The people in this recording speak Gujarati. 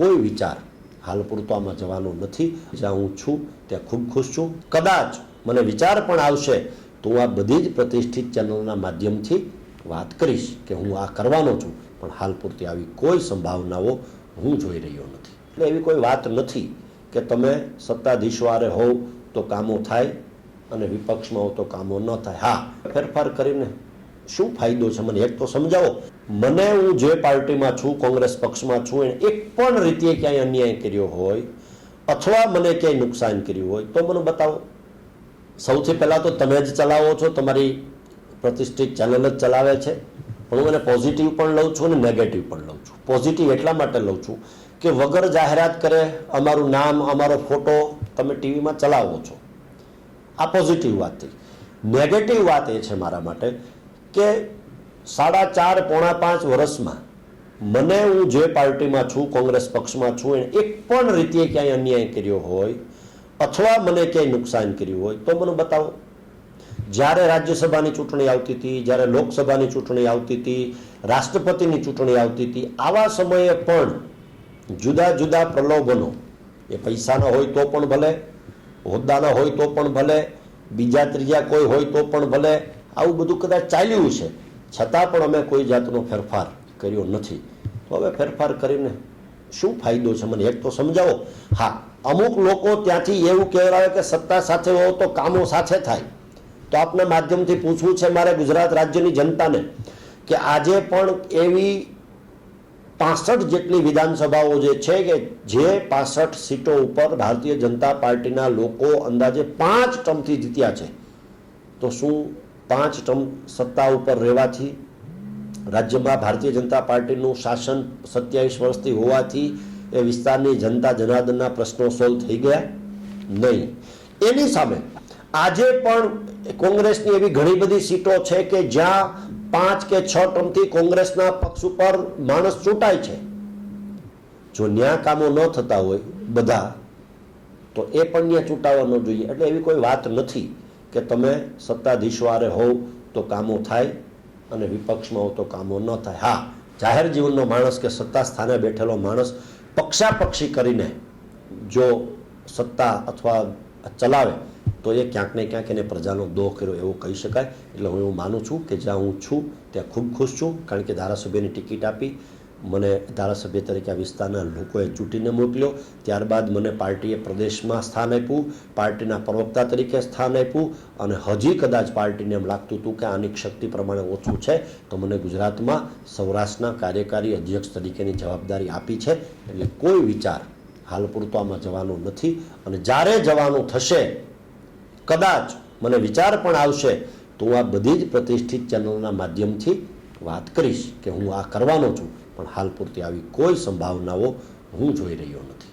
કોઈ વિચાર હાલ પૂરતો આમાં જવાનો નથી. જ્યાં હું છું ત્યાં ખૂબ ખુશ છું. કદાચ મને વિચાર પણ આવશે તો હું આ બધી જ પ્રતિષ્ઠિત ચેનલના માધ્યમથી વાત કરીશ કે હું આ કરવાનો છું, પણ હાલ પૂરતી આવી કોઈ સંભાવનાઓ હું જોઈ રહ્યો નથી. એટલે એવી કોઈ વાત નથી કે તમે સત્તાધીશવારે હોવ તો કામો થાય અને વિપક્ષમાં હોવ તો કામો ન થાય. હા, ફેરફાર કરીને શું ફાયદો છે મને એક તો સમજાવો. મને હું જે પાર્ટીમાં છું, કોંગ્રેસ પક્ષમાં છું, એને એક પણ રીતે ક્યાંય અન્યાય કર્યો હોય અથવા મને ક્યાંય નુકસાન કર્યું હોય તો મને બતાવો. સૌથી પહેલાં તો તમે જ ચલાવો છો, તમારી પ્રતિષ્ઠિત ચેનલ જ ચલાવે છે. પણ હું એને પોઝિટિવ પણ લઉં છું અને નેગેટિવ પણ લઉં છું. પોઝિટિવ એટલા માટે લઉં છું કે વગર જાહેરાત કરે અમારું નામ, અમારો ફોટો તમે ટીવીમાં ચલાવો છો. આ પોઝિટિવ વાત થઈ. નેગેટિવ વાત એ છે મારા માટે કે 4.5 પોણા 5 વર્ષમાં મને હું જે પાર્ટીમાં છું, કોંગ્રેસ પક્ષમાં છું, એને એક પણ રીતે ક્યાંય અન્યાય કર્યો હોય અથવા મને ક્યાંય નુકસાન કર્યું હોય તો મને બતાવો. જ્યારે રાજ્યસભાની ચૂંટણી આવતી હતી, જ્યારે લોકસભાની ચૂંટણી આવતી હતી, રાષ્ટ્રપતિની ચૂંટણી આવતી હતી, આવા સમયે પણ જુદા જુદા પ્રલોભનો, એ પૈસાના હોય તો પણ ભલે, હોદ્દાના હોય તો પણ ભલે, બીજા ત્રીજા કોઈ હોય તો પણ ભલે, આવું બધું કદાચ ચાલ્યું છે, છતાં પણ અમે કોઈ જાતનો ફેરફાર કર્યો નથી. તો હવે ફેરફાર કરીને શું ફાયદો છે મને એક તો સમજાવો. હા, અમુક લોકો ત્યાંથી એવું કહેવાય કે સત્તા સાથે હો તો કામો સાથે થાય. તો આપના માધ્યમથી પૂછવું છે મારે ગુજરાત રાજ્યની જનતાને કે આજે પણ એવી 65 જેટલી વિધાનસભાઓ જે છે કે જે 65 સીટો ઉપર ભારતીય જનતા પાર્ટીના લોકો અંદાજે 5 ટર્મથી જીત્યા છે. તો શું 5 ટર્મ સત્તા ઉપર રહેવાથી, રાજ્યમાં ભારતીય જનતા પાર્ટીનું શાસન 27 વર્ષથી હોવાથી એ વિસ્તારની જનતા જનાર્દનના પ્રશ્નો સોલ્વ થઈ ગયા? નહીં. એની સામે આજે પણ કોંગ્રેસની એવી ઘણી બધી સીટો છે કે જ્યાં 5 કે 6 ટર્મથી કોંગ્રેસના પક્ષ ઉપર માણસ ચૂંટાય છે. જો ન્યા કામો ન થતા હોય બધા તો એ પણ ત્યાં ચૂંટાવા ન જોઈએ. એટલે એવી કોઈ વાત નથી કે તમે સત્તાધીશવારે હોવ તો કામો થાય અને વિપક્ષમાં હોવ તો કામો ન થાય. હા, જાહેર જીવનનો માણસ કે સત્તા સ્થાને બેઠેલો માણસ પક્ષાપક્ષી કરીને જો સત્તા અથવા ચલાવે તો એ ક્યાંક ને ક્યાંક એને પ્રજાનો દોહ કર્યો એવું કહી શકાય. એટલે હું એવું માનું છું કે જ્યાં હું છું ત્યાં ખૂબ ખુશ છું. કારણ કે ધારાસભ્યની ટિકિટ આપી, મને ધારાસભ્ય તરીકે આ વિસ્તારના લોકોએ ચૂંટીને મોકલ્યો. ત્યારબાદ મને પાર્ટીએ પ્રદેશમાં સ્થાન આપ્યું, પાર્ટીના પ્રવક્તા તરીકે સ્થાન આપ્યું, અને હજી કદાચ પાર્ટીને એમ લાગતું હતું કે આની શક્તિ પ્રમાણે ઓછું છે તો મને ગુજરાતમાં સૌરાષ્ટ્રના કાર્યકારી અધ્યક્ષ તરીકેની જવાબદારી આપી છે. એટલે કોઈ વિચાર હાલ પૂરતો આમાં જવાનો નથી. અને જ્યારે જવાનું થશે, કદાચ મને વિચાર પણ આવશે તો હું આ બધી જ પ્રતિષ્ઠિત ચેનલના માધ્યમથી વાત કરીશ કે હું આ કરવાનો છું, પણ હાલ પૂરતી આવી કોઈ સંભાવનાઓ હું જોઈ રહ્યો નથી.